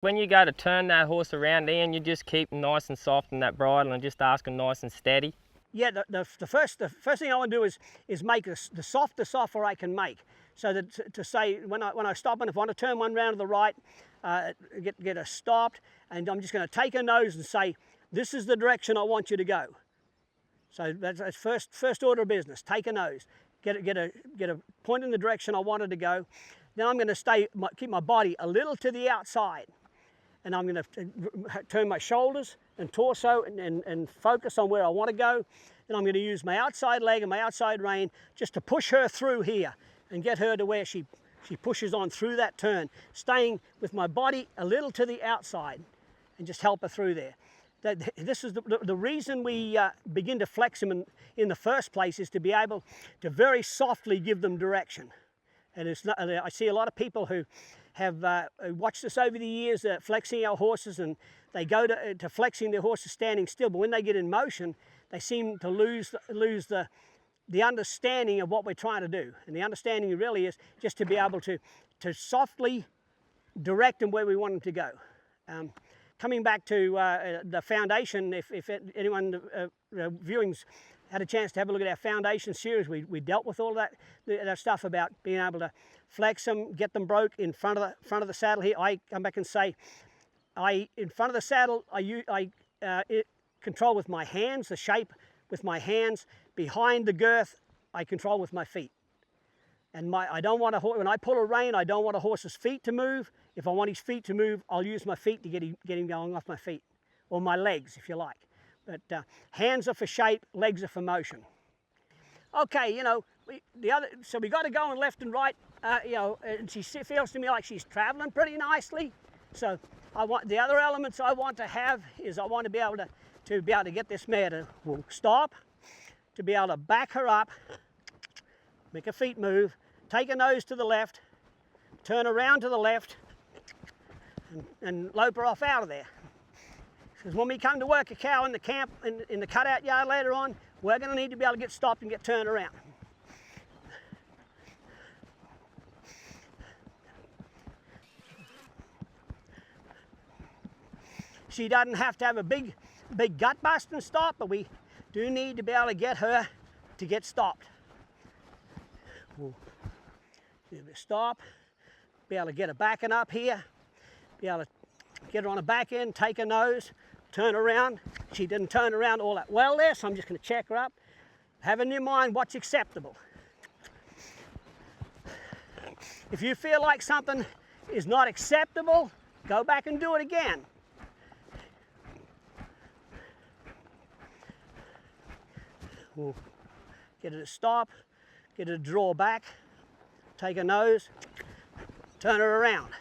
When you go to turn that horse around, Ian, you just keep nice and soft in that bridle and just ask them nice and steady. Yeah, the first thing I want to do is make the softest offer I can make. So that to say when I stop, and if I want to turn one round to the right, get her stopped, and I'm just going to take her nose and say, this is the direction I want you to go. So that's first order of business. Take a nose, get a point in the direction I want her to go. Then I'm going to keep my body a little to the outside, and I'm going to turn my shoulders and torso and focus on where I want to go. Then I'm going to use my outside leg and my outside rein just to push her through here and get her to where she pushes on through that turn, staying with my body a little to the outside, and just help her through there. This is the reason we begin to flex them in the first place, is to be able to very softly give them direction. And I see a lot of people who have watched us over the years flexing our horses, and they go to flexing their horses standing still, but when they get in motion, they seem to lose the understanding of what we're trying to do. And the understanding really is just to be able to softly direct them where we want them to go. Coming back to the foundation, if anyone viewing's had a chance to have a look at our foundation series, we dealt with all that stuff about being able to flex them, get them broke in front of the saddle here. I come back and say, in front of the saddle, I control with my hands, the shape with my hands. Behind the girth, I control with my feet. And I don't want when I pull a rein, I don't want a horse's feet to move. If I want his feet to move, I'll use my feet to get him going off my feet, or my legs, if you like. But hands are for shape, legs are for motion. Okay, you know, so we got to go on left and right. You know, and she feels to me like she's traveling pretty nicely. So the other elements I want to have is I want to be able to get this mare to stop, to be able to back her up, make her feet move, take her nose to the left, turn around to the left, and lope her off out of there. Because when we come to work a cow in the camp, in the cutout yard later on, we're going to need to be able to get stopped and get turned around. She doesn't have to have a big gut busting stop, but we do need to be able to get her to get stopped. We'll give it a stop, be able to get her backing up here, be able to get her on the back end, take her nose, turn around. She didn't turn around all that well there, so I'm just going to check her up. Have in your mind what's acceptable. If you feel like something is not acceptable, go back and do it again. We'll get her to stop, get her to draw back, take her nose, turn her around.